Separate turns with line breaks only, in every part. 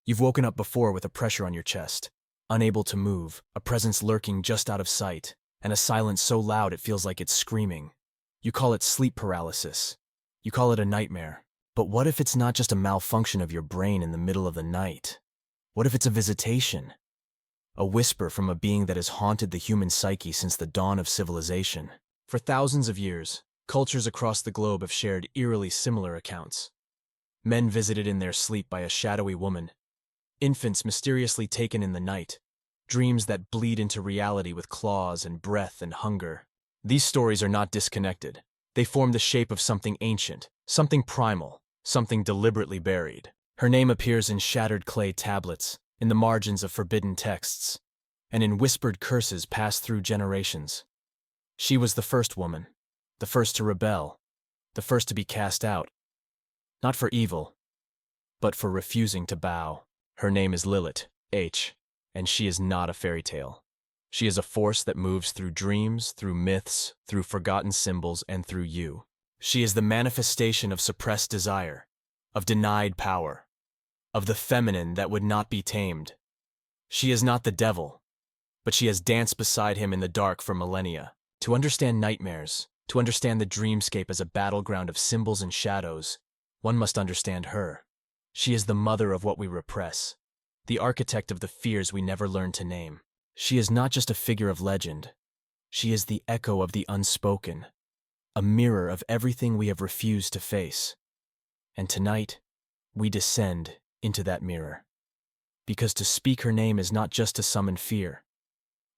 You've woken up before with a pressure on your chest, unable to move, a presence lurking just out of sight, and a silence so loud it feels like it's screaming. You call it sleep paralysis. You call it a nightmare. But what if it's not just a malfunction of your brain in the middle of the night? What if it's a visitation? A whisper from a being that has haunted the human psyche since the dawn of civilization. For thousands of years, cultures across the globe have shared eerily similar accounts. Men visited in their sleep by a shadowy woman, infants mysteriously taken in the night, dreams that bleed into reality with claws and breath and hunger. These stories are not disconnected. They form the shape of something ancient, something primal, something deliberately buried. Her name appears in shattered clay tablets, in the margins of forbidden texts, and in whispered curses passed through generations. She was the first woman, the first to rebel, the first to be cast out, not for evil, but for refusing to bow. Her name is Lilit, and she is not a fairy tale. She is a force that moves through dreams, through myths, through forgotten symbols, and through you. She is the manifestation of suppressed desire, of denied power, of the feminine that would not be tamed. She is not the devil, but she has danced beside him in the dark for millennia. To understand nightmares, to understand the dreamscape as a battleground of symbols and shadows, one must understand her. She is the mother of what we repress, the architect of the fears we never learn to name. She is not just a figure of legend. She is the echo of the unspoken, a mirror of everything we have refused to face. And tonight, we descend into that mirror. Because to speak her name is not just to summon fear.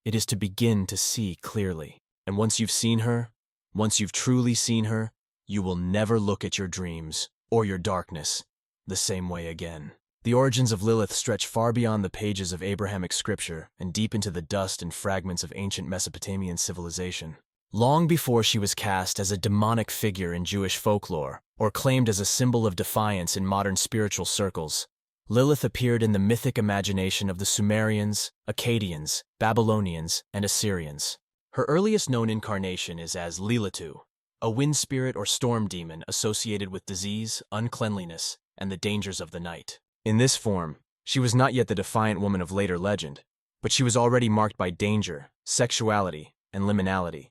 It is to begin to see clearly. And once you've seen her, once you've truly seen her, you will never look at your dreams or your darkness the same way again. The origins of Lilith stretch far beyond the pages of Abrahamic scripture and deep into the dust and fragments of ancient Mesopotamian civilization. Long before she was cast as a demonic figure in Jewish folklore or claimed as a symbol of defiance in modern spiritual circles, Lilith appeared in the mythic imagination of the Sumerians, Akkadians, Babylonians, and Assyrians. Her earliest known incarnation is as Lilitu, a wind spirit or storm demon associated with disease, uncleanliness, and the dangers of the night. In this form, she was not yet the defiant woman of later legend, but she was already marked by danger, sexuality, and liminality,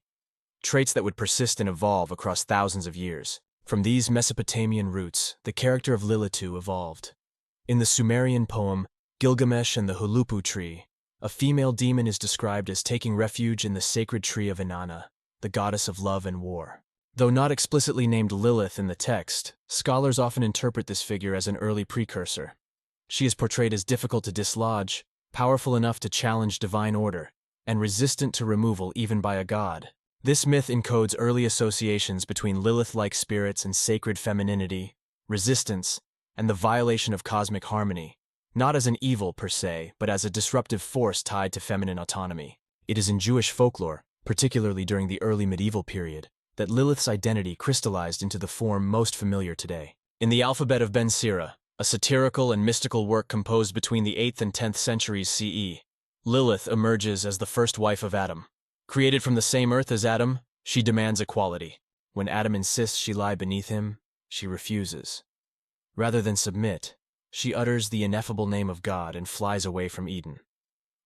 traits that would persist and evolve across thousands of years. From these Mesopotamian roots, the character of Lilitu evolved. In the Sumerian poem Gilgamesh and the Hulupu tree, a female demon is described as taking refuge in the sacred tree of Inanna, the goddess of love and war. Though not explicitly named Lilith in the text, scholars often interpret this figure as an early precursor. She is portrayed as difficult to dislodge, powerful enough to challenge divine order, and resistant to removal even by a god. This myth encodes early associations between Lilith-like spirits and sacred femininity, resistance, and the violation of cosmic harmony, not as an evil per se, but as a disruptive force tied to feminine autonomy. It is in Jewish folklore, particularly during the early medieval period, that Lilith's identity crystallized into the form most familiar today. In the Alphabet of Ben Sira, a satirical and mystical work composed between the 8th and 10th centuries CE, Lilith emerges as the first wife of Adam. Created from the same earth as Adam, she demands equality. When Adam insists she lie beneath him, she refuses. Rather than submit, she utters the ineffable name of God and flies away from Eden.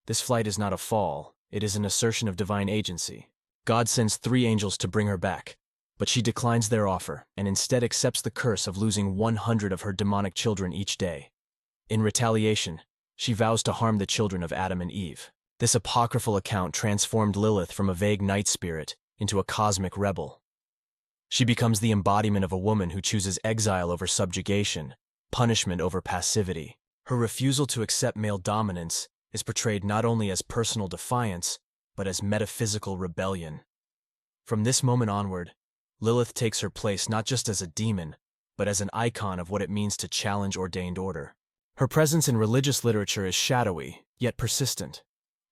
This flight is not a fall, it is an assertion of divine agency. God sends 3 angels to bring her back, but she declines their offer and instead accepts the curse of losing 100 of her demonic children each day. In retaliation, she vows to harm the children of Adam and Eve. This apocryphal account transformed Lilith from a vague night spirit into a cosmic rebel. She becomes the embodiment of a woman who chooses exile over subjugation, punishment over passivity. Her refusal to accept male dominance is portrayed not only as personal defiance, but as metaphysical rebellion. From this moment onward, Lilith takes her place not just as a demon, but as an icon of what it means to challenge ordained order. Her presence in religious literature is shadowy, yet persistent,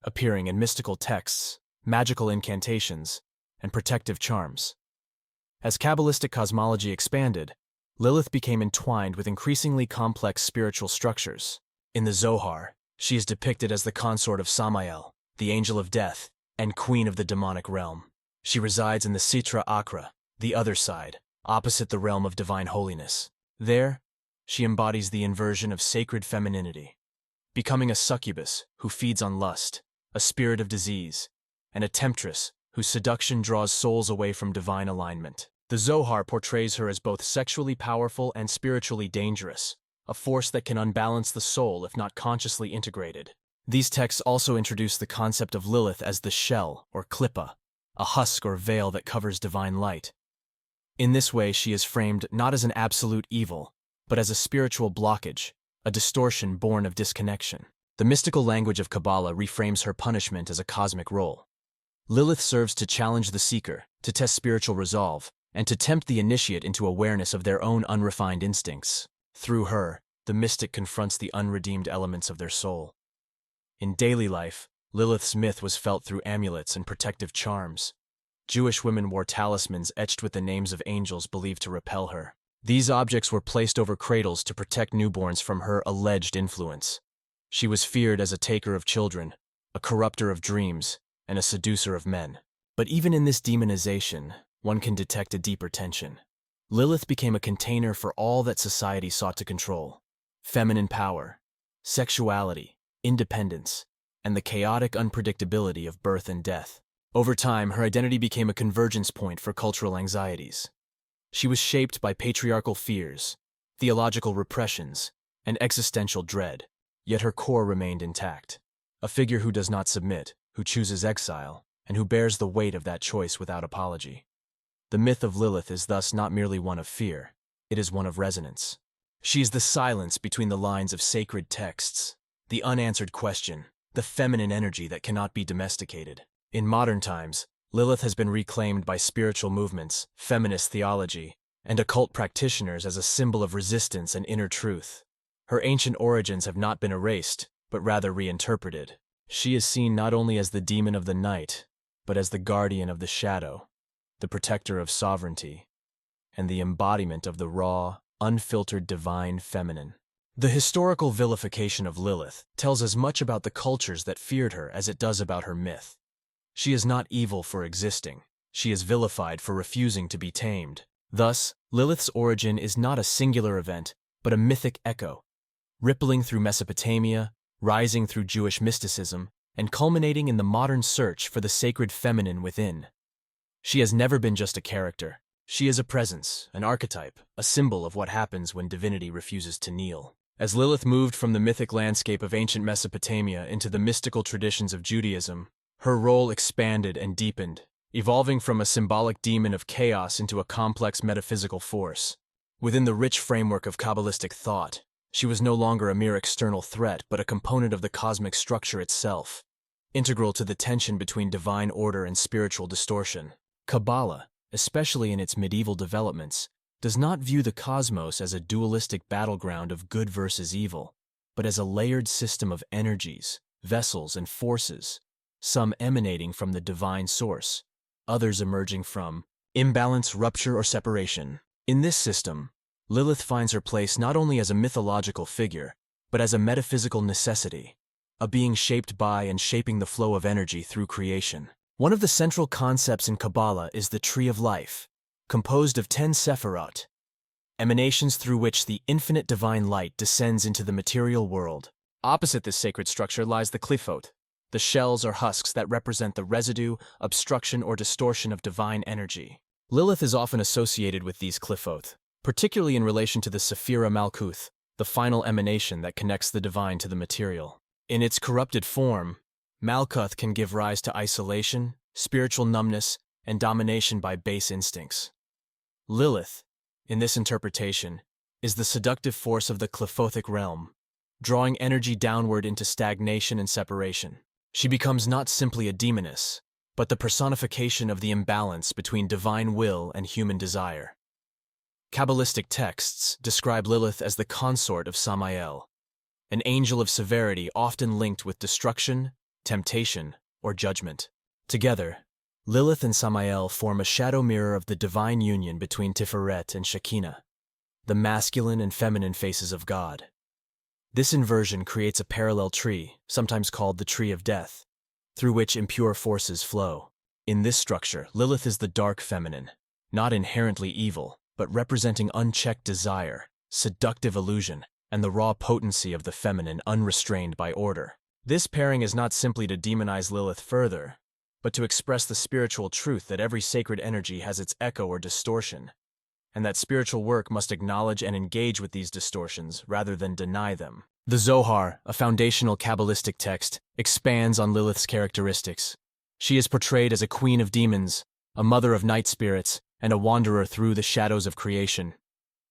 appearing in mystical texts, magical incantations, and protective charms. As Kabbalistic cosmology expanded, Lilith became entwined with increasingly complex spiritual structures. In the Zohar, she is depicted as the consort of Samael, the angel of death, and queen of the demonic realm. She resides in the Sitra Achra, the other side, opposite the realm of divine holiness. There, she embodies the inversion of sacred femininity, becoming a succubus who feeds on lust, a spirit of disease, and a temptress whose seduction draws souls away from divine alignment. The Zohar portrays her as both sexually powerful and spiritually dangerous, a force that can unbalance the soul if not consciously integrated. These texts also introduce the concept of Lilith as the shell, or klippa, a husk or veil that covers divine light. In this way, she is framed not as an absolute evil, but as a spiritual blockage, a distortion born of disconnection. The mystical language of Kabbalah reframes her punishment as a cosmic role. Lilith serves to challenge the seeker, to test spiritual resolve, and to tempt the initiate into awareness of their own unrefined instincts. Through her, the mystic confronts the unredeemed elements of their soul. In daily life, Lilith's myth was felt through amulets and protective charms. Jewish women wore talismans etched with the names of angels believed to repel her. These objects were placed over cradles to protect newborns from her alleged influence. She was feared as a taker of children, a corrupter of dreams, and a seducer of men. But even in this demonization, one can detect a deeper tension. Lilith became a container for all that society sought to control: feminine power, sexuality, independence, and the chaotic unpredictability of birth and death. Over time, her identity became a convergence point for cultural anxieties. She was shaped by patriarchal fears, theological repressions, and existential dread, yet her core remained intact. A figure who does not submit, who chooses exile, and who bears the weight of that choice without apology. The myth of Lilith is thus not merely one of fear, it is one of resonance. She is the silence between the lines of sacred texts, the unanswered question, the feminine energy that cannot be domesticated. In modern times, Lilith has been reclaimed by spiritual movements, feminist theology, and occult practitioners as a symbol of resistance and inner truth. Her ancient origins have not been erased, but rather reinterpreted. She is seen not only as the demon of the night, but as the guardian of the shadow, the protector of sovereignty, and the embodiment of the raw, unfiltered divine feminine. The historical vilification of Lilith tells as much about the cultures that feared her as it does about her myth. She is not evil for existing. She is vilified for refusing to be tamed. Thus, Lilith's origin is not a singular event, but a mythic echo, rippling through Mesopotamia, rising through Jewish mysticism, and culminating in the modern search for the sacred feminine within. She has never been just a character. She is a presence, an archetype, a symbol of what happens when divinity refuses to kneel. As Lilith moved from the mythic landscape of ancient Mesopotamia into the mystical traditions of Judaism, her role expanded and deepened, evolving from a symbolic demon of chaos into a complex metaphysical force. Within the rich framework of Kabbalistic thought, she was no longer a mere external threat but a component of the cosmic structure itself, integral to the tension between divine order and spiritual distortion. Kabbalah, especially in its medieval developments, does not view the cosmos as a dualistic battleground of good versus evil, but as a layered system of energies, vessels, and forces, some emanating from the divine source, others emerging from imbalance, rupture, or separation. In this system, Lilith finds her place not only as a mythological figure, but as a metaphysical necessity, a being shaped by and shaping the flow of energy through creation. One of the central concepts in Kabbalah is the Tree of Life, composed of 10 sephirot, emanations through which the infinite divine light descends into the material world. Opposite this sacred structure lies the klifot, the shells or husks that represent the residue, obstruction, or distortion of divine energy. Lilith is often associated with these klifot, particularly in relation to the Sephira Malkuth, the final emanation that connects the divine to the material. In its corrupted form, Malkuth can give rise to isolation, spiritual numbness, and domination by base instincts. Lilith, in this interpretation, is the seductive force of the klifothic realm, drawing energy downward into stagnation and separation. She becomes not simply a demoness, but the personification of the imbalance between divine will and human desire. Kabbalistic texts describe Lilith as the consort of Samael, an angel of severity often linked with destruction, temptation, or judgment. Together, Lilith and Samael form a shadow mirror of the divine union between Tiferet and Shekinah, the masculine and feminine faces of God. This inversion creates a parallel tree, sometimes called the Tree of Death, through which impure forces flow. In this structure, Lilith is the dark feminine, not inherently evil, but representing unchecked desire, seductive illusion, and the raw potency of the feminine unrestrained by order. This pairing is not simply to demonize Lilith further, but to express the spiritual truth that every sacred energy has its echo or distortion, and that spiritual work must acknowledge and engage with these distortions rather than deny them. The Zohar, a foundational Kabbalistic text, expands on Lilith's characteristics. She is portrayed as a queen of demons, a mother of night spirits, and a wanderer through the shadows of creation.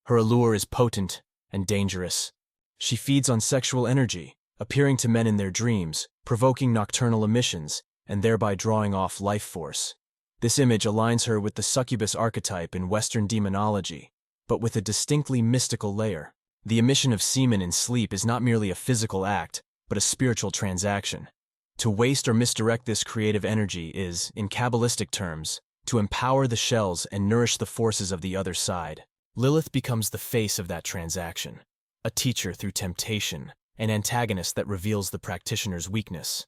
Her allure is potent and dangerous. She feeds on sexual energy, appearing to men in their dreams, provoking nocturnal emissions, and thereby drawing off life force. This image aligns her with the succubus archetype in Western demonology, but with a distinctly mystical layer. The emission of semen in sleep is not merely a physical act, but a spiritual transaction. To waste or misdirect this creative energy is, in Kabbalistic terms, to empower the shells and nourish the forces of the other side. Lilith becomes the face of that transaction, a teacher through temptation, an antagonist that reveals the practitioner's weakness.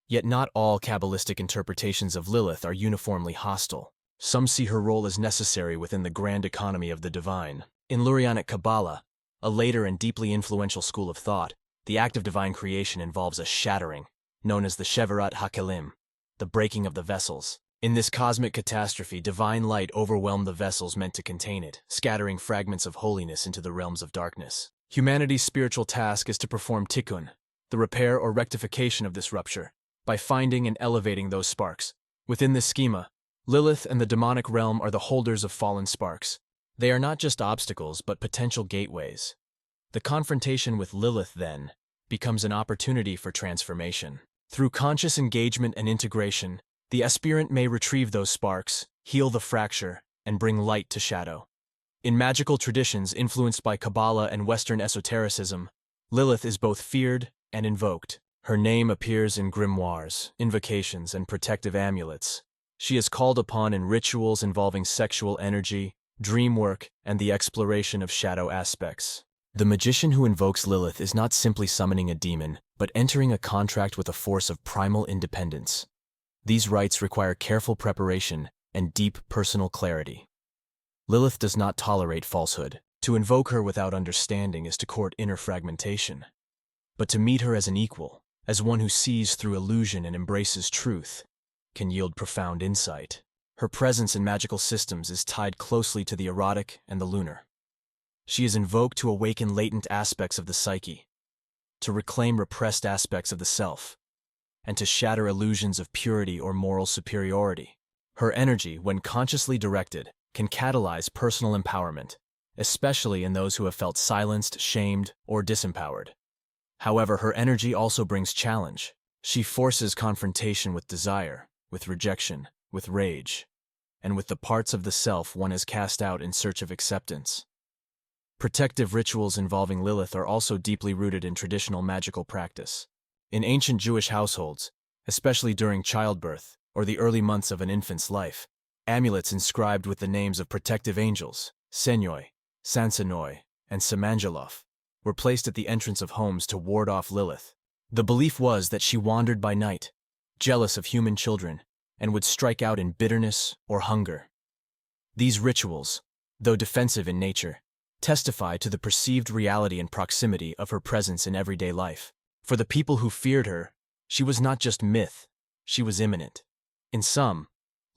Yet not all Kabbalistic interpretations of Lilith are uniformly hostile. Some see her role as necessary within the grand economy of the divine. In Lurianic Kabbalah, a later and deeply influential school of thought, the act of divine creation involves a shattering, known as the Shevarat HaKelim, the breaking of the vessels. In this cosmic catastrophe, divine light overwhelmed the vessels meant to contain it, scattering fragments of holiness into the realms of darkness. Humanity's spiritual task is to perform tikkun, the repair or rectification of this rupture, by finding and elevating those sparks. Within this schema, Lilith and the demonic realm are the holders of fallen sparks. They are not just obstacles, but potential gateways. The confrontation with Lilith, then, becomes an opportunity for transformation. Through conscious engagement and integration, the aspirant may retrieve those sparks, heal the fracture, and bring light to shadow. In magical traditions influenced by Kabbalah and Western esotericism, Lilith is both feared and invoked. Her name appears in grimoires, invocations, and protective amulets. She is called upon in rituals involving sexual energy, dream work, and the exploration of shadow aspects. The magician who invokes Lilith is not simply summoning a demon, but entering a contract with a force of primal independence. These rites require careful preparation and deep personal clarity. Lilith does not tolerate falsehood. To invoke her without understanding is to court inner fragmentation. But to meet her as an equal, as one who sees through illusion and embraces truth, can yield profound insight. Her presence in magical systems is tied closely to the erotic and the lunar. She is invoked to awaken latent aspects of the psyche, to reclaim repressed aspects of the self, and to shatter illusions of purity or moral superiority. Her energy, when consciously directed, can catalyze personal empowerment, especially in those who have felt silenced, shamed, or disempowered. However, her energy also brings challenge. She forces confrontation with desire, with rejection, with rage, and with the parts of the self one has cast out in search of acceptance. Protective rituals involving Lilith are also deeply rooted in traditional magical practice. In ancient Jewish households, especially during childbirth or the early months of an infant's life, amulets inscribed with the names of protective angels, Senyoi, Sansanoi, and Samanjalof, were placed at the entrance of homes to ward off Lilith. The belief was that she wandered by night, jealous of human children, and would strike out in bitterness or hunger. These rituals, though defensive in nature, testify to the perceived reality and proximity of her presence in everyday life. For the people who feared her, she was not just myth, she was imminent. In sum,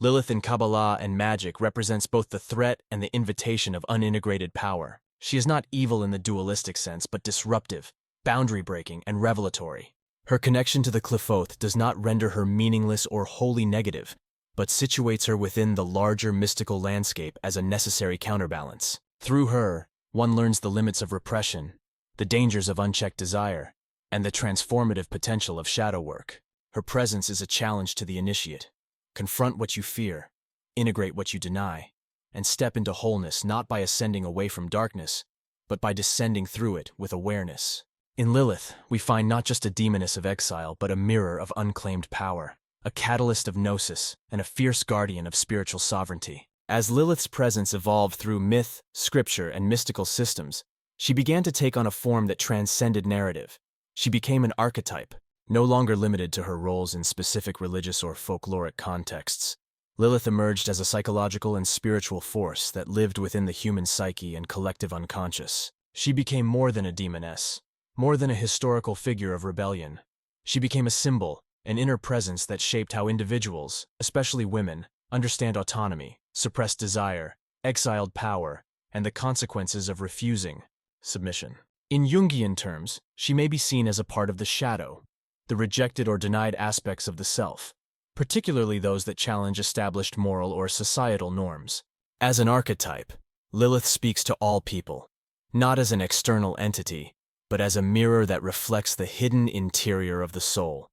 Lilith in Kabbalah and magic represents both the threat and the invitation of unintegrated power. She is not evil in the dualistic sense, but disruptive, boundary-breaking, and revelatory. Her connection to the Qliphoth does not render her meaningless or wholly negative, but situates her within the larger mystical landscape as a necessary counterbalance. Through her, one learns the limits of repression, the dangers of unchecked desire, and the transformative potential of shadow work. Her presence is a challenge to the initiate. Confront what you fear, integrate what you deny, and step into wholeness not by ascending away from darkness, but by descending through it with awareness. In Lilith, we find not just a demoness of exile, but a mirror of unclaimed power, a catalyst of gnosis, and a fierce guardian of spiritual sovereignty. As Lilith's presence evolved through myth, scripture, and mystical systems, she began to take on a form that transcended narrative. She became an archetype, no longer limited to her roles in specific religious or folkloric contexts. Lilith emerged as a psychological and spiritual force that lived within the human psyche and collective unconscious. She became more than a demoness, more than a historical figure of rebellion. She became a symbol, an inner presence that shaped how individuals, especially women, understand autonomy, suppressed desire, exiled power, and the consequences of refusing submission. In Jungian terms, she may be seen as a part of the shadow, the rejected or denied aspects of the self, particularly those that challenge established moral or societal norms. As an archetype, Lilith speaks to all people, not as an external entity, but as a mirror that reflects the hidden interior of the soul,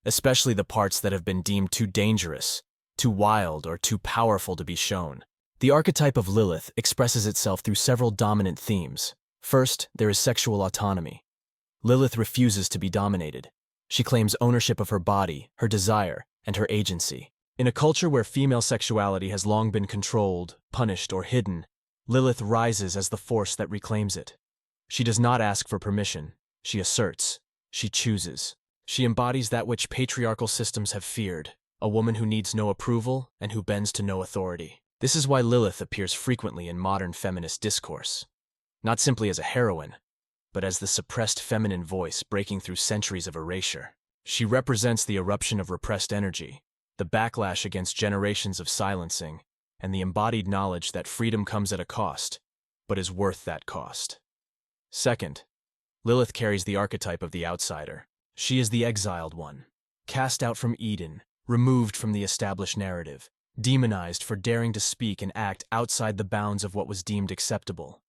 especially the parts that have been deemed too dangerous, too wild, or too powerful to be shown. The archetype of Lilith expresses itself through several dominant themes. First, there is sexual autonomy. Lilith refuses to be dominated. She claims ownership of her body, her desire, and her agency. In a culture where female sexuality has long been controlled, punished, or hidden, Lilith rises as the force that reclaims it. She does not ask for permission. She asserts. She chooses. She embodies that which patriarchal systems have feared, a woman who needs no approval and who bends to no authority. This is why Lilith appears frequently in modern feminist discourse, not simply as a heroine, but as the suppressed feminine voice breaking through centuries of erasure. She represents the eruption of repressed energy, the backlash against generations of silencing, and the embodied knowledge that freedom comes at a cost, but is worth that cost. Second, Lilith carries the archetype of the outsider. She is the exiled one, cast out from Eden, removed from the established narrative, demonized for daring to speak and act outside the bounds of what was deemed acceptable.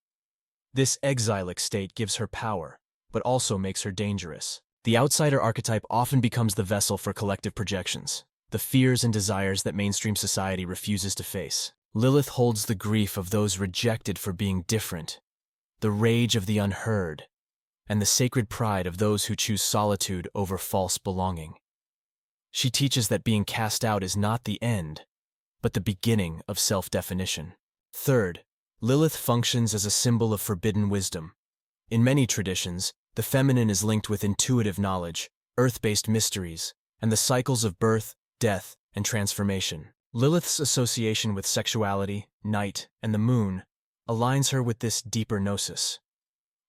This exilic state gives her power, but also makes her dangerous. The outsider archetype often becomes the vessel for collective projections, the fears and desires that mainstream society refuses to face. Lilith holds the grief of those rejected for being different, the rage of the unheard, and the sacred pride of those who choose solitude over false belonging. She teaches that being cast out is not the end, but the beginning of self-definition. Third, Lilith functions as a symbol of forbidden wisdom. In many traditions, the feminine is linked with intuitive knowledge, earth-based mysteries, and the cycles of birth, death, and transformation. Lilith's association with sexuality, night, and the moon aligns her with this deeper gnosis.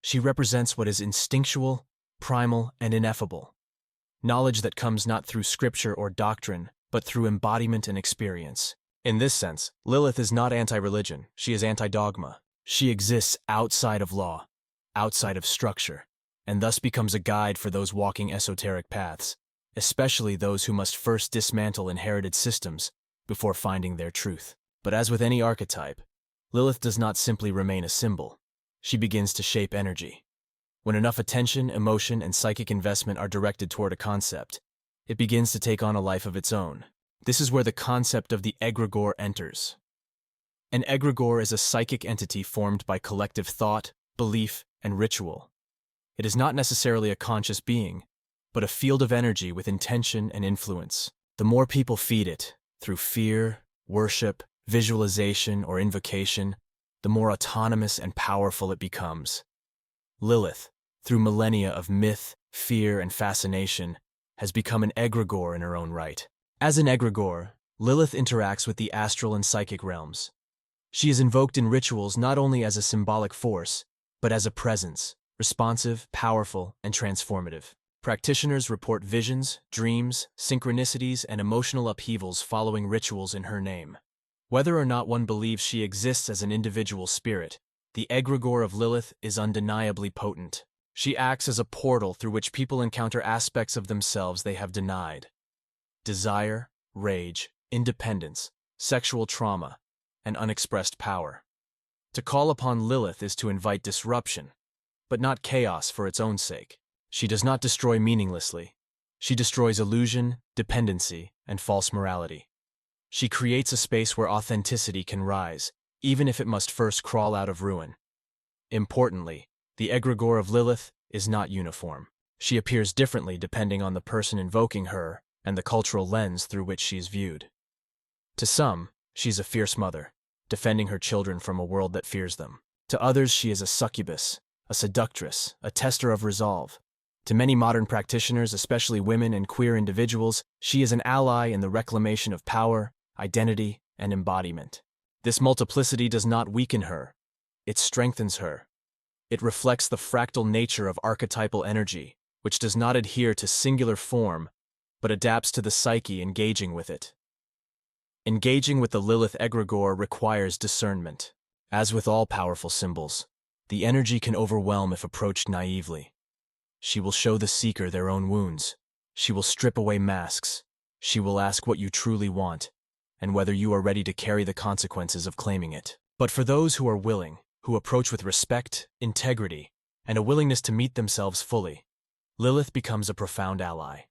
She represents what is instinctual, primal, and ineffable, knowledge that comes not through scripture or doctrine, but through embodiment and experience. In this sense, Lilith is not anti-religion, she is anti-dogma. She exists outside of law, outside of structure, and thus becomes a guide for those walking esoteric paths, especially those who must first dismantle inherited systems before finding their truth. But as with any archetype, Lilith does not simply remain a symbol. She begins to shape energy. When enough attention, emotion, and psychic investment are directed toward a concept, it begins to take on a life of its own. This is where the concept of the egregore enters. An egregore is a psychic entity formed by collective thought, belief, and ritual. It is not necessarily a conscious being, but a field of energy with intention and influence. The more people feed it, through fear, worship, visualization, or invocation, the more autonomous and powerful it becomes. Lilith, through millennia of myth, fear, and fascination, has become an egregore in her own right. As an egregore, Lilith interacts with the astral and psychic realms. She is invoked in rituals not only as a symbolic force, but as a presence, responsive, powerful, and transformative. Practitioners report visions, dreams, synchronicities, and emotional upheavals following rituals in her name. Whether or not one believes she exists as an individual spirit, the egregore of Lilith is undeniably potent. She acts as a portal through which people encounter aspects of themselves they have denied. Desire, rage, independence, sexual trauma, and unexpressed power. To call upon Lilith is to invite disruption, but not chaos for its own sake. She does not destroy meaninglessly. She destroys illusion, dependency, and false morality. She creates a space where authenticity can rise, even if it must first crawl out of ruin. Importantly, the egregore of Lilith is not uniform. She appears differently depending on the person invoking her and the cultural lens through which she is viewed. To some, she's a fierce mother, defending her children from a world that fears them. To others, she is a succubus, a seductress, a tester of resolve. To many modern practitioners, especially women and queer individuals, she is an ally in the reclamation of power, identity, and embodiment. This multiplicity does not weaken her, it strengthens her. It reflects the fractal nature of archetypal energy, which does not adhere to singular form, but adapts to the psyche engaging with it. Engaging with the Lilith egregore requires discernment. As with all powerful symbols, the energy can overwhelm if approached naively. She will show the seeker their own wounds. She will strip away masks. She will ask what you truly want, and whether you are ready to carry the consequences of claiming it. But for those who are willing, who approach with respect, integrity, and a willingness to meet themselves fully, Lilith becomes a profound ally.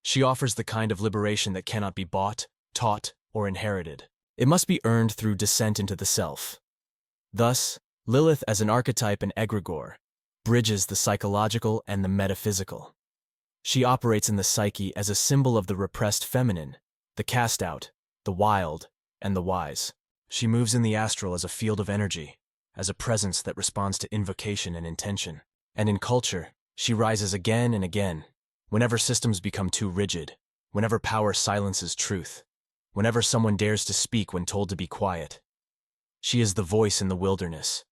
She offers the kind of liberation that cannot be bought, taught, or inherited. It must be earned through descent into the self. Thus, Lilith as an archetype and egregore bridges the psychological and the metaphysical. She operates in the psyche as a symbol of the repressed feminine, the cast out, the wild, and the wise. She moves in the astral as a field of energy, as a presence that responds to invocation and intention. And in culture, she rises again and again, whenever systems become too rigid, whenever power silences truth, whenever someone dares to speak when told to be quiet. She is the voice in the wilderness,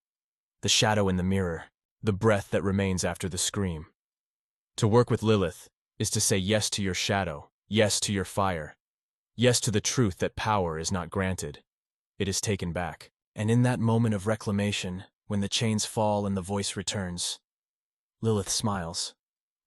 the shadow in the mirror, the breath that remains after the scream. To work with Lilith is to say yes to your shadow, yes to your fire, yes to the truth that power is not granted. It is taken back. And in that moment of reclamation, when the chains fall and the voice returns, Lilith smiles,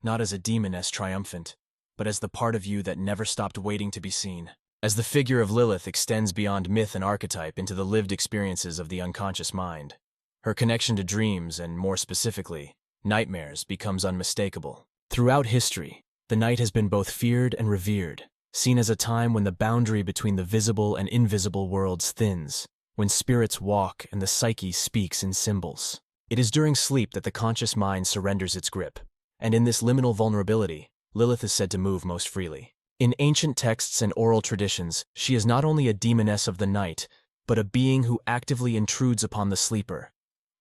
not as a demoness triumphant, but as the part of you that never stopped waiting to be seen. As the figure of Lilith extends beyond myth and archetype into the lived experiences of the unconscious mind, her connection to dreams, and more specifically, nightmares, becomes unmistakable. Throughout history, the night has been both feared and revered, seen as a time when the boundary between the visible and invisible worlds thins, when spirits walk and the psyche speaks in symbols. It is during sleep that the conscious mind surrenders its grip, and in this liminal vulnerability, Lilith is said to move most freely. In ancient texts and oral traditions, she is not only a demoness of the night, but a being who actively intrudes upon the sleeper,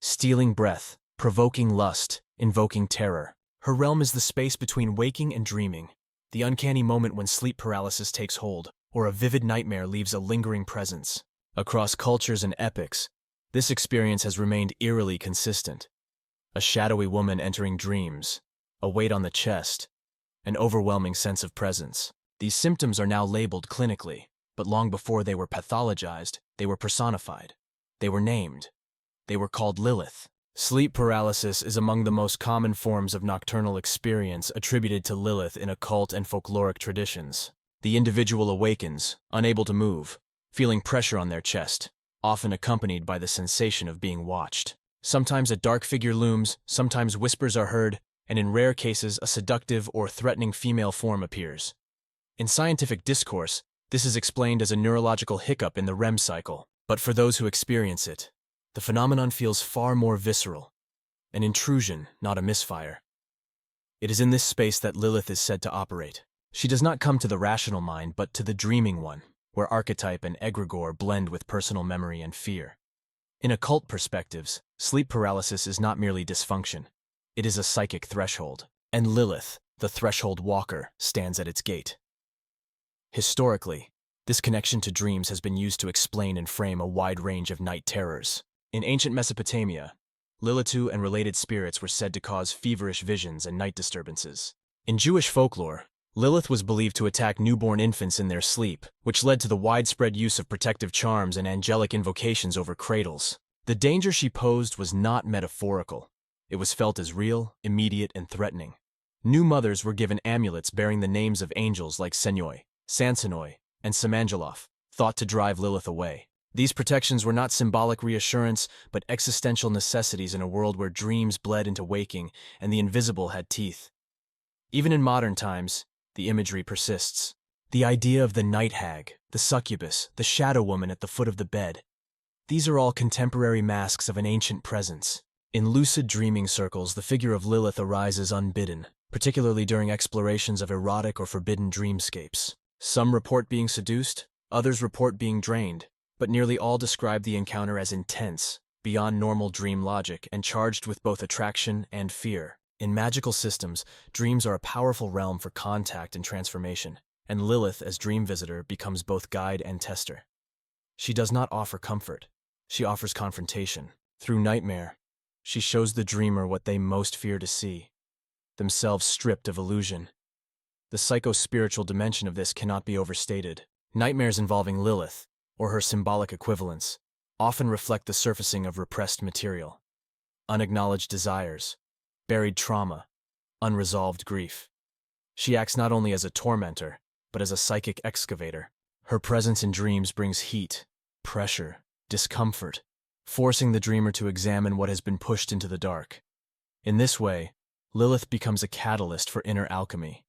stealing breath, provoking lust, invoking terror. Her realm is the space between waking and dreaming, the uncanny moment when sleep paralysis takes hold, or a vivid nightmare leaves a lingering presence. Across cultures and epochs, this experience has remained eerily consistent. A shadowy woman entering dreams, a weight on the chest, an overwhelming sense of presence. These symptoms are now labeled clinically, but long before they were pathologized, they were personified. They were named. They were called Lilith. Sleep paralysis is among the most common forms of nocturnal experience attributed to Lilith in occult and folkloric traditions. The individual awakens, unable to move, feeling pressure on their chest, often accompanied by the sensation of being watched. Sometimes a dark figure looms, sometimes whispers are heard, and in rare cases a seductive or threatening female form appears. In scientific discourse, this is explained as a neurological hiccup in the REM cycle, but for those who experience it, the phenomenon feels far more visceral, an intrusion, not a misfire. It is in this space that Lilith is said to operate. She does not come to the rational mind, but to the dreaming one, where archetype and egregore blend with personal memory and fear. In occult perspectives, sleep paralysis is not merely dysfunction. It is a psychic threshold, and Lilith, the threshold walker, stands at its gate. Historically, this connection to dreams has been used to explain and frame a wide range of night terrors. In ancient Mesopotamia, Lilitu and related spirits were said to cause feverish visions and night disturbances. In Jewish folklore, Lilith was believed to attack newborn infants in their sleep, which led to the widespread use of protective charms and angelic invocations over cradles. The danger she posed was not metaphorical. It was felt as real, immediate, and threatening. New mothers were given amulets bearing the names of angels like Senoi, Sansanoi, and Samanjaloth, thought to drive Lilith away. These protections were not symbolic reassurance, but existential necessities in a world where dreams bled into waking and the invisible had teeth. Even in modern times, the imagery persists. The idea of the night hag, the succubus, the shadow woman at the foot of the bed. These are all contemporary masks of an ancient presence. In lucid dreaming circles, the figure of Lilith arises unbidden, particularly during explorations of erotic or forbidden dreamscapes. Some report being seduced, others report being drained, but nearly all describe the encounter as intense, beyond normal dream logic, and charged with both attraction and fear. In magical systems, dreams are a powerful realm for contact and transformation, and Lilith as dream visitor becomes both guide and tester. She does not offer comfort. She offers confrontation. Through nightmare, She shows the dreamer what they most fear to see, themselves stripped of illusion. The psycho-spiritual dimension of this cannot be overstated. Nightmares involving Lilith, or her symbolic equivalents, often reflect the surfacing of repressed material, unacknowledged desires, buried trauma, unresolved grief. She acts not only as a tormentor, but as a psychic excavator. Her presence in dreams brings heat, pressure, discomfort, forcing the dreamer to examine what has been pushed into the dark. In this way, Lilith becomes a catalyst for inner alchemy.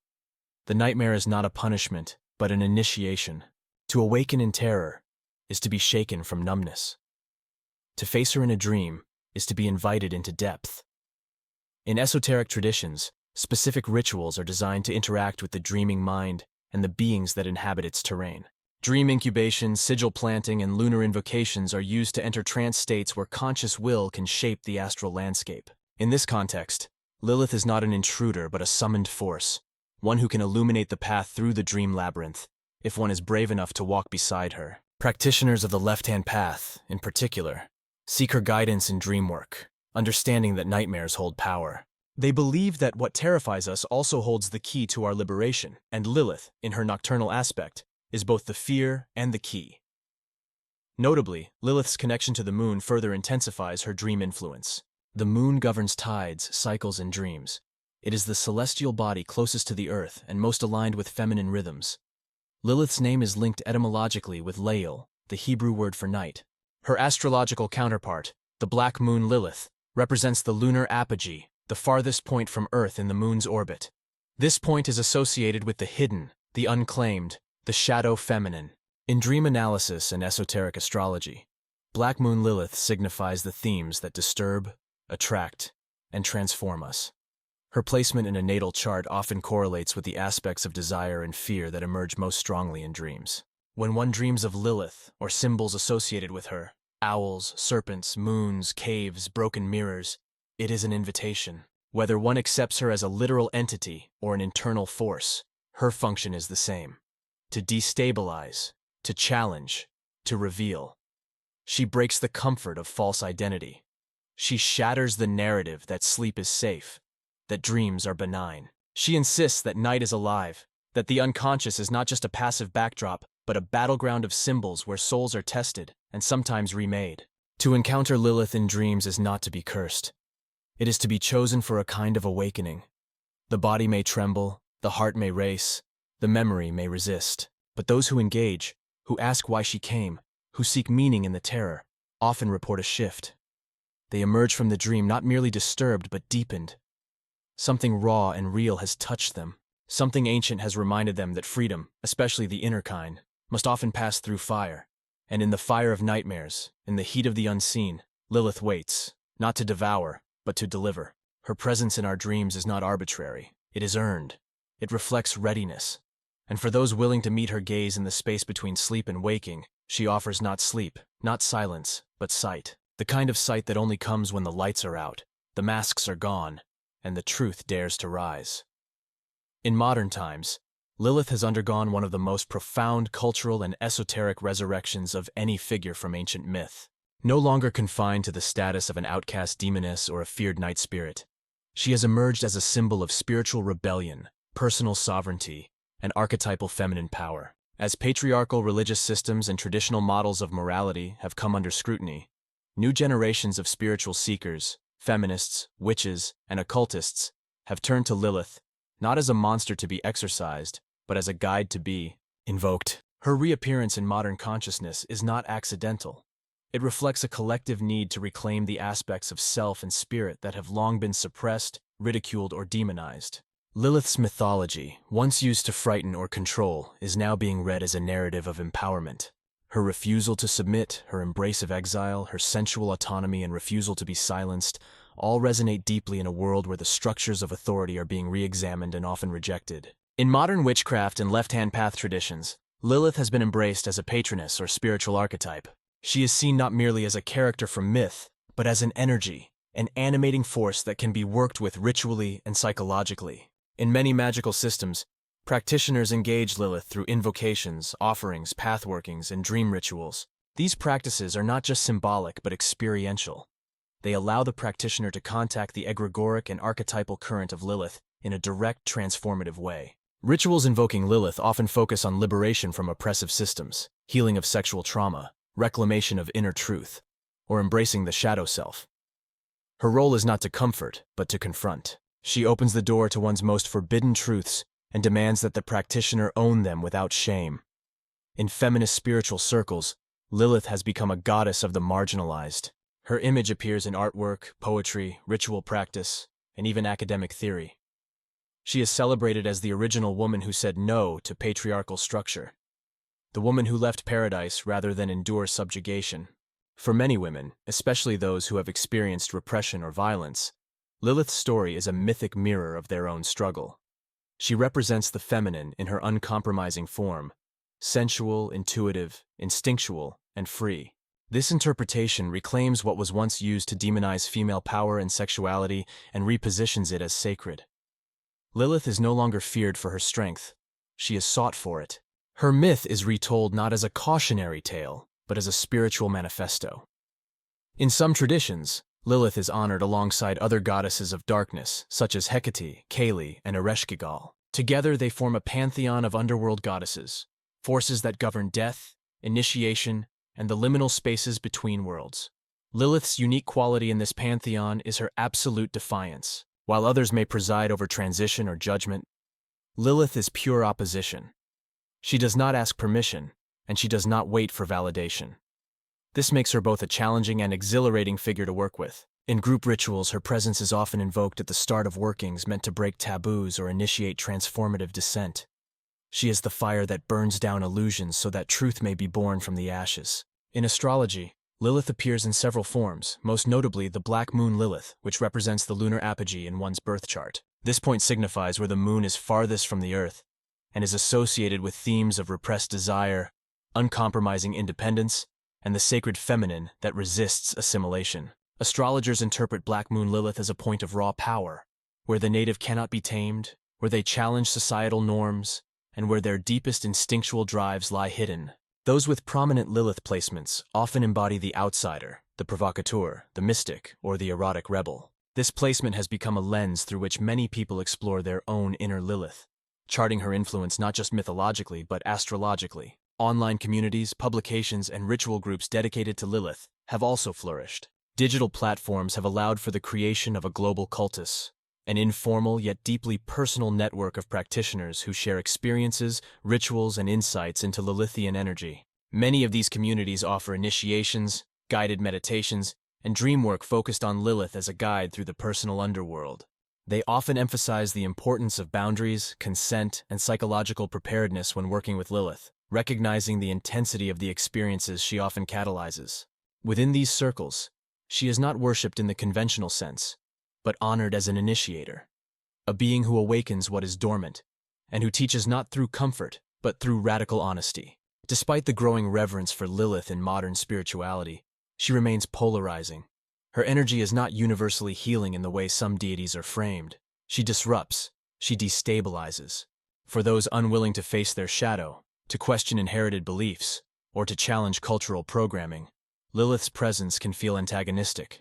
The nightmare is not a punishment, but an initiation. To awaken in terror is to be shaken from numbness. To face her in a dream is to be invited into depth. In esoteric traditions, specific rituals are designed to interact with the dreaming mind and the beings that inhabit its terrain. Dream incubation, sigil planting, and lunar invocations are used to enter trance states where conscious will can shape the astral landscape. In this context, Lilith is not an intruder but a summoned force, one who can illuminate the path through the dream labyrinth, if one is brave enough to walk beside her. Practitioners of the left-hand path, in particular, seek her guidance in dream work, understanding that nightmares hold power. They believe that what terrifies us also holds the key to our liberation, and Lilith, in her nocturnal aspect, is both the fear and the key. Notably, Lilith's connection to the moon further intensifies her dream influence. The moon governs tides, cycles, and dreams. It is the celestial body closest to the earth and most aligned with feminine rhythms. Lilith's name is linked etymologically with Lael, the Hebrew word for night. Her astrological counterpart, the black moon Lilith, represents the lunar apogee, the farthest point from Earth in the moon's orbit. This point is associated with the hidden, the unclaimed, the shadow feminine. In dream analysis and esoteric astrology, black moon Lilith signifies the themes that disturb, attract, and transform us. Her placement in a natal chart often correlates with the aspects of desire and fear that emerge most strongly in dreams. When one dreams of Lilith, or symbols associated with her, owls, serpents, moons, caves, broken mirrors, it is an invitation. Whether one accepts her as a literal entity or an internal force, her function is the same: to destabilize, to challenge, to reveal. She breaks the comfort of false identity. She shatters the narrative that sleep is safe, that dreams are benign. She insists that night is alive, that the unconscious is not just a passive backdrop, but a battleground of symbols where souls are tested and sometimes remade. To encounter Lilith in dreams is not to be cursed. It is to be chosen for a kind of awakening. The body may tremble, the heart may race, the memory may resist, but those who engage, who ask why she came, who seek meaning in the terror, often report a shift. They emerge from the dream not merely disturbed but deepened. Something raw and real has touched them. Something ancient has reminded them that freedom, especially the inner kind, must often pass through fire. And in the fire of nightmares, in the heat of the unseen, Lilith waits, not to devour, but to deliver. Her presence in our dreams is not arbitrary. It is earned. It reflects readiness. And for those willing to meet her gaze in the space between sleep and waking, she offers not sleep, not silence, but sight. The kind of sight that only comes when the lights are out, the masks are gone, and the truth dares to rise. In modern times, Lilith has undergone one of the most profound cultural and esoteric resurrections of any figure from ancient myth. No longer confined to the status of an outcast demoness or a feared night spirit, she has emerged as a symbol of spiritual rebellion, personal sovereignty, and archetypal feminine power. As patriarchal religious systems and traditional models of morality have come under scrutiny, new generations of spiritual seekers, feminists, witches, and occultists have turned to Lilith, not as a monster to be exorcised, but as a guide to be invoked. Her reappearance in modern consciousness is not accidental. It reflects a collective need to reclaim the aspects of self and spirit that have long been suppressed, ridiculed, or demonized. Lilith's mythology, once used to frighten or control, is now being read as a narrative of empowerment. Her refusal to submit, her embrace of exile, her sensual autonomy and refusal to be silenced, all resonate deeply in a world where the structures of authority are being re-examined and often rejected. In modern witchcraft and left-hand path traditions, Lilith has been embraced as a patroness or spiritual archetype. She is seen not merely as a character from myth, but as an energy, an animating force that can be worked with ritually and psychologically. In many magical systems, practitioners engage Lilith through invocations, offerings, pathworkings, and dream rituals. These practices are not just symbolic but experiential. They allow the practitioner to contact the egregoric and archetypal current of Lilith in a direct, transformative way. Rituals invoking Lilith often focus on liberation from oppressive systems, healing of sexual trauma, reclamation of inner truth, or embracing the shadow self. Her role is not to comfort, but to confront. She opens the door to one's most forbidden truths and demands that the practitioner own them without shame. In feminist spiritual circles, Lilith has become a goddess of the marginalized. Her image appears in artwork, poetry, ritual practice, and even academic theory. She is celebrated as the original woman who said no to patriarchal structure, the woman who left paradise rather than endure subjugation. For many women, especially those who have experienced repression or violence, Lilith's story is a mythic mirror of their own struggle. She represents the feminine in her uncompromising form, sensual, intuitive, instinctual, and free. This interpretation reclaims what was once used to demonize female power and sexuality and repositions it as sacred. Lilith is no longer feared for her strength. She is sought for it. Her myth is retold not as a cautionary tale, but as a spiritual manifesto. In some traditions, Lilith is honored alongside other goddesses of darkness, such as Hecate, Kali, and Ereshkigal. Together they form a pantheon of underworld goddesses, forces that govern death, initiation, and the liminal spaces between worlds. Lilith's unique quality in this pantheon is her absolute defiance. While others may preside over transition or judgment, Lilith is pure opposition. She does not ask permission, and she does not wait for validation. This makes her both a challenging and exhilarating figure to work with. In group rituals, her presence is often invoked at the start of workings meant to break taboos or initiate transformative descent. She is the fire that burns down illusions so that truth may be born from the ashes. In astrology, Lilith appears in several forms, most notably the Black Moon Lilith, which represents the lunar apogee in one's birth chart. This point signifies where the moon is farthest from the earth and is associated with themes of repressed desire, uncompromising independence, and the sacred feminine that resists assimilation. Astrologers interpret Black Moon Lilith as a point of raw power, where the native cannot be tamed, where they challenge societal norms, and where their deepest instinctual drives lie hidden. Those with prominent Lilith placements often embody the outsider, the provocateur, the mystic, or the erotic rebel. This placement has become a lens through which many people explore their own inner Lilith, charting her influence not just mythologically but astrologically. Online communities, publications, and ritual groups dedicated to Lilith have also flourished. Digital platforms have allowed for the creation of a global cultus, an informal yet deeply personal network of practitioners who share experiences, rituals, and insights into Lilithian energy. Many of these communities offer initiations, guided meditations, and dream work focused on Lilith as a guide through the personal underworld. They often emphasize the importance of boundaries, consent, and psychological preparedness when working with Lilith, recognizing the intensity of the experiences she often catalyzes. Within these circles, she is not worshipped in the conventional sense, but honored as an initiator, a being who awakens what is dormant, and who teaches not through comfort, but through radical honesty. Despite the growing reverence for Lilith in modern spirituality, she remains polarizing. Her energy is not universally healing in the way some deities are framed. She disrupts, she destabilizes. For those unwilling to face their shadow, to question inherited beliefs, or to challenge cultural programming, Lilith's presence can feel antagonistic.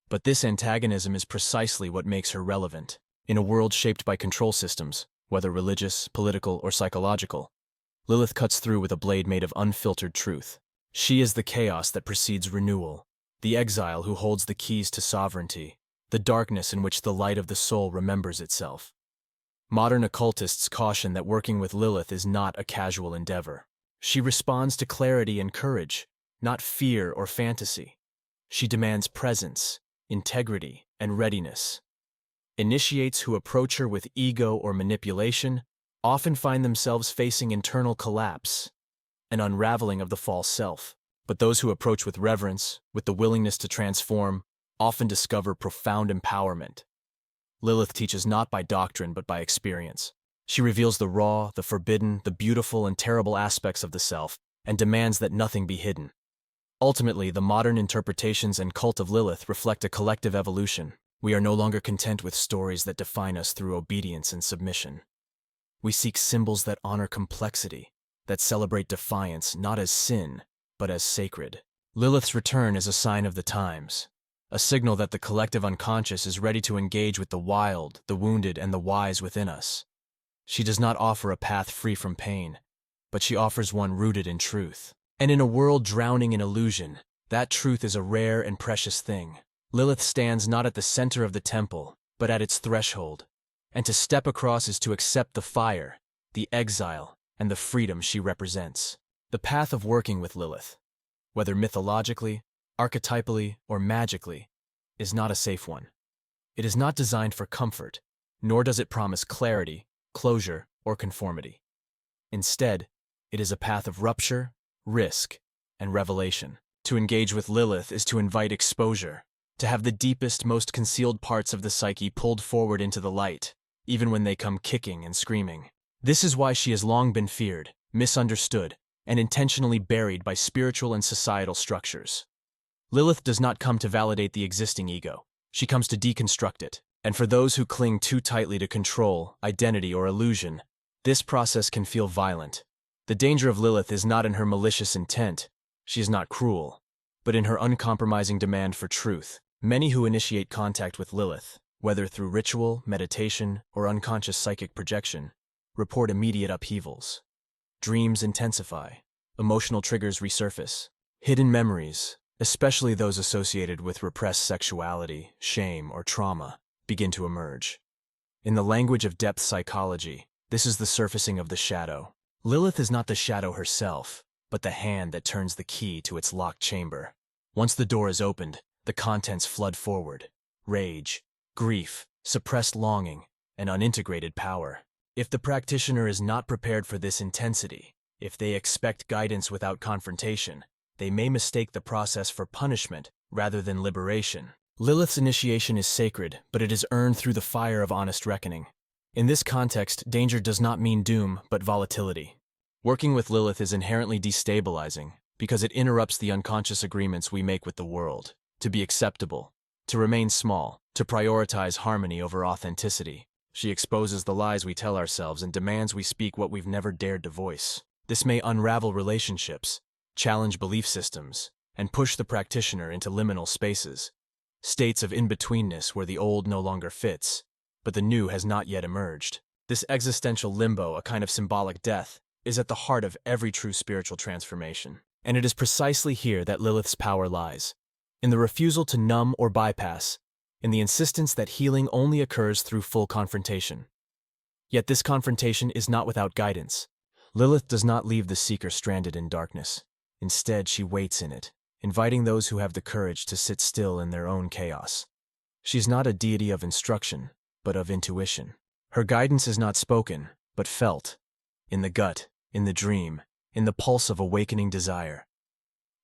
But this antagonism is precisely what makes her relevant. In a world shaped by control systems, whether religious, political, or psychological, Lilith cuts through with a blade made of unfiltered truth. She is the chaos that precedes renewal, the exile who holds the keys to sovereignty, the darkness in which the light of the soul remembers itself. Modern occultists caution that working with Lilith is not a casual endeavor. She responds to clarity and courage, not fear or fantasy. She demands presence, integrity, and readiness. Initiates who approach her with ego or manipulation often find themselves facing internal collapse, an unraveling of the false self. But those who approach with reverence, with the willingness to transform, often discover profound empowerment. Lilith teaches not by doctrine but by experience. She reveals the raw, the forbidden, the beautiful, and terrible aspects of the self, and demands that nothing be hidden. Ultimately, the modern interpretations and cult of Lilith reflect a collective evolution. We are no longer content with stories that define us through obedience and submission. We seek symbols that honor complexity, that celebrate defiance not as sin, but as sacred. Lilith's return is a sign of the times, a signal that the collective unconscious is ready to engage with the wild, the wounded, and the wise within us. She does not offer a path free from pain, but she offers one rooted in truth. And in a world drowning in illusion, that truth is a rare and precious thing. Lilith stands not at the center of the temple, but at its threshold, and to step across is to accept the fire, the exile, and the freedom she represents. The path of working with Lilith, whether mythologically, archetypally, or magically, is not a safe one. It is not designed for comfort, nor does it promise clarity, closure, or conformity. Instead, it is a path of rupture, risk, and revelation. To engage with Lilith is to invite exposure, to have the deepest, most concealed parts of the psyche pulled forward into the light, even when they come kicking and screaming. This is why she has long been feared, misunderstood, and intentionally buried by spiritual and societal structures. Lilith does not come to validate the existing ego. She comes to deconstruct it. And for those who cling too tightly to control, identity, or illusion, this process can feel violent. The danger of Lilith is not in her malicious intent. She is not cruel, but in her uncompromising demand for truth. Many who initiate contact with Lilith, whether through ritual, meditation, or unconscious psychic projection, report immediate upheavals. Dreams intensify, emotional triggers resurface, hidden memories, especially those associated with repressed sexuality, shame, or trauma, begin to emerge. In the language of depth psychology, this is the surfacing of the shadow. Lilith is not the shadow herself, but the hand that turns the key to its locked chamber. Once the door is opened, the contents flood forward: rage, grief, suppressed longing, and unintegrated power. If the practitioner is not prepared for this intensity, if they expect guidance without confrontation, they may mistake the process for punishment rather than liberation. Lilith's initiation is sacred, but it is earned through the fire of honest reckoning. In this context, danger does not mean doom, but volatility. Working with Lilith is inherently destabilizing because it interrupts the unconscious agreements we make with the world: to be acceptable, to remain small, to prioritize harmony over authenticity. She exposes the lies we tell ourselves and demands we speak what we've never dared to voice. This may unravel relationships, challenge belief systems, and push the practitioner into liminal spaces, states of in-betweenness where the old no longer fits, but the new has not yet emerged. This existential limbo, a kind of symbolic death, is at the heart of every true spiritual transformation. And it is precisely here that Lilith's power lies, in the refusal to numb or bypass, in the insistence that healing only occurs through full confrontation. Yet this confrontation is not without guidance. Lilith does not leave the seeker stranded in darkness. Instead, she waits in it, inviting those who have the courage to sit still in their own chaos. She is not a deity of instruction, but of intuition. Her guidance is not spoken, but felt, in the gut, in the dream, in the pulse of awakening desire.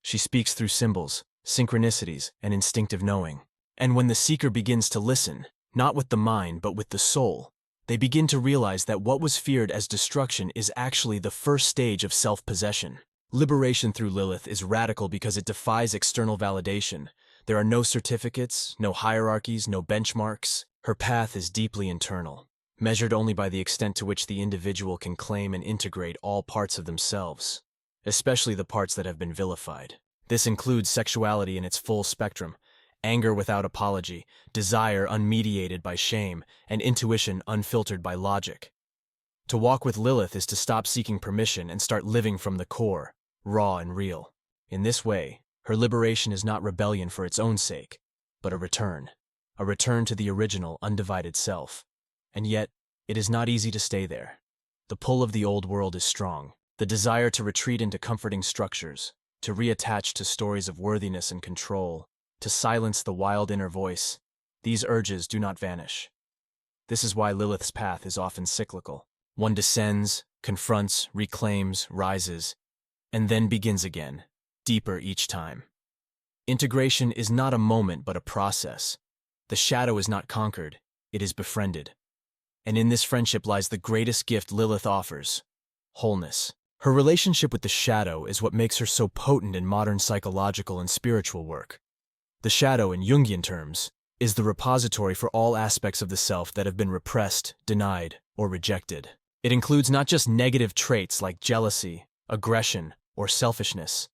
She speaks through symbols, synchronicities, and instinctive knowing. And when the seeker begins to listen, not with the mind but with the soul, they begin to realize that what was feared as destruction is actually the first stage of self-possession. Liberation through Lilith is radical because it defies external validation. There are no certificates, no hierarchies, no benchmarks. Her path is deeply internal, measured only by the extent to which the individual can claim and integrate all parts of themselves, especially the parts that have been vilified. This includes sexuality in its full spectrum, anger without apology, desire unmediated by shame, and intuition unfiltered by logic. To walk with Lilith is to stop seeking permission and start living from the core, raw and real. In this way, her liberation is not rebellion for its own sake, but a return to the original, undivided self. And yet, it is not easy to stay there. The pull of the old world is strong. The desire to retreat into comforting structures, to reattach to stories of worthiness and control, to silence the wild inner voice, these urges do not vanish. This is why Lilith's path is often cyclical. One descends, confronts, reclaims, rises, and then begins again, deeper each time. Integration is not a moment but a process. The shadow is not conquered, it is befriended. And in this friendship lies the greatest gift Lilith offers: wholeness. Her relationship with the shadow is what makes her so potent in modern psychological and spiritual work. The shadow, in Jungian terms, is the repository for all aspects of the self that have been repressed, denied, or rejected. It includes not just negative traits like jealousy, aggression, or selfishness,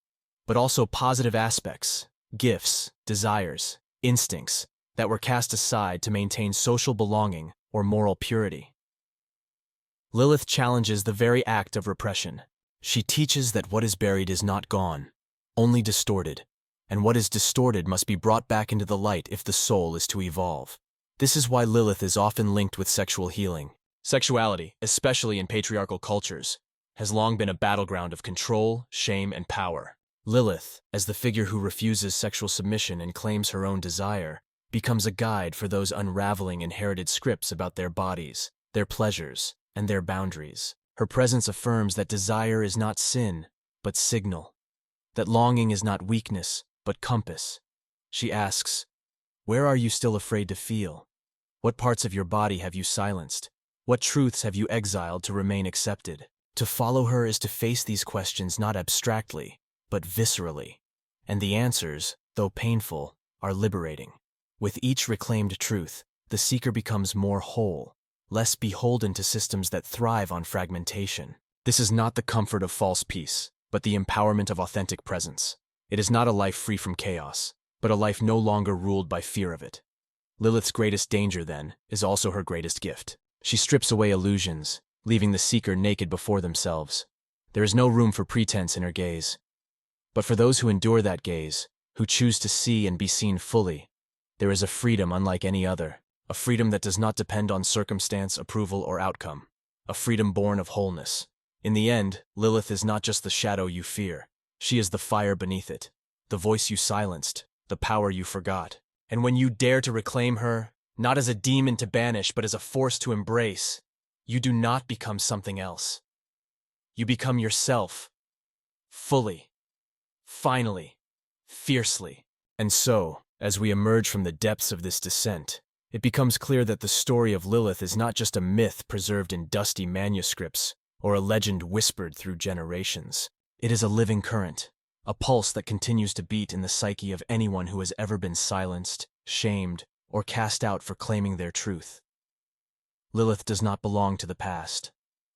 but also positive aspects, gifts, desires, instincts that were cast aside to maintain social belonging or moral purity. Lilith challenges the very act of repression. She teaches that what is buried is not gone, only distorted, and what is distorted must be brought back into the light if the soul is to evolve. This is why Lilith is often linked with sexual healing. Sexuality, especially in patriarchal cultures, has long been a battleground of control, shame, and power. Lilith, as the figure who refuses sexual submission and claims her own desire, becomes a guide for those unraveling inherited scripts about their bodies, their pleasures, and their boundaries. Her presence affirms that desire is not sin, but signal, that longing is not weakness, but compass. She asks, "Where are you still afraid to feel? What parts of your body have you silenced? What truths have you exiled to remain accepted?" To follow her is to face these questions not abstractly, but viscerally. And the answers, though painful, are liberating. With each reclaimed truth, the seeker becomes more whole, less beholden to systems that thrive on fragmentation. This is not the comfort of false peace, but the empowerment of authentic presence. It is not a life free from chaos, but a life no longer ruled by fear of it. Lilith's greatest danger, then, is also her greatest gift. She strips away illusions, leaving the seeker naked before themselves. There is no room for pretense in her gaze. But for those who endure that gaze, who choose to see and be seen fully, there is a freedom unlike any other, a freedom that does not depend on circumstance, approval, or outcome, a freedom born of wholeness. In the end, Lilith is not just the shadow you fear. She is the fire beneath it, the voice you silenced, the power you forgot. And when you dare to reclaim her, not as a demon to banish, but as a force to embrace, you do not become something else. You become yourself, fully, finally, fiercely. And so, as we emerge from the depths of this descent, it becomes clear that the story of Lilith is not just a myth preserved in dusty manuscripts or a legend whispered through generations. It is a living current, a pulse that continues to beat in the psyche of anyone who has ever been silenced, shamed, or cast out for claiming their truth. Lilith does not belong to the past.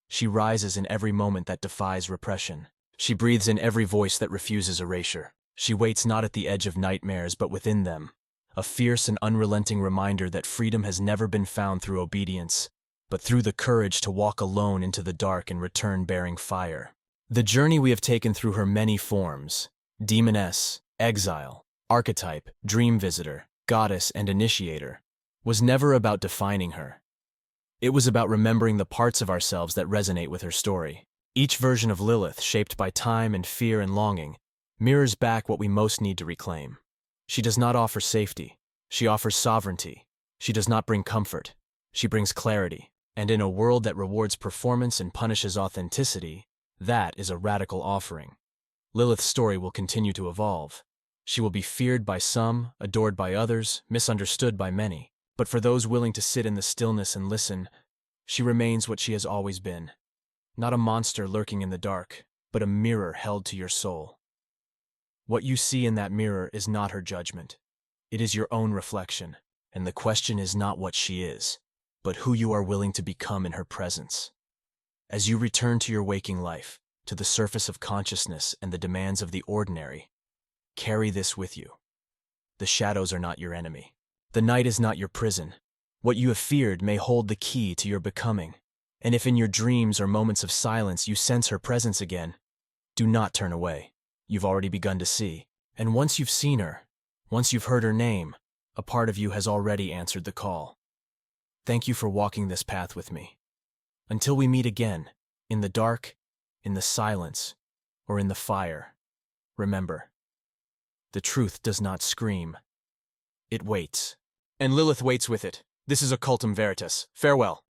She rises in every moment that defies repression. She breathes in every voice that refuses erasure. She waits not at the edge of nightmares, but within them, a fierce and unrelenting reminder that freedom has never been found through obedience, but through the courage to walk alone into the dark and return bearing fire. The journey we have taken through her many forms, demoness, exile, archetype, dream visitor, goddess, and initiator, was never about defining her. It was about remembering the parts of ourselves that resonate with her story. Each version of Lilith, shaped by time and fear and longing, mirrors back what we most need to reclaim. She does not offer safety. She offers sovereignty. She does not bring comfort. She brings clarity. And in a world that rewards performance and punishes authenticity, that is a radical offering. Lilith's story will continue to evolve. She will be feared by some, adored by others, misunderstood by many. But for those willing to sit in the stillness and listen, she remains what she has always been. Not a monster lurking in the dark, but a mirror held to your soul. What you see in that mirror is not her judgment. It is your own reflection, and the question is not what she is, but who you are willing to become in her presence. As you return to your waking life, to the surface of consciousness and the demands of the ordinary, carry this with you. The shadows are not your enemy. The night is not your prison. What you have feared may hold the key to your becoming. And if in your dreams or moments of silence you sense her presence again, do not turn away. You've already begun to see. And once you've seen her, once you've heard her name, a part of you has already answered the call. Thank you for walking this path with me. Until we meet again, in the dark, in the silence, or in the fire, remember, the truth does not scream. It waits. And Lilith waits with it. This is Occultum Veritas. Farewell.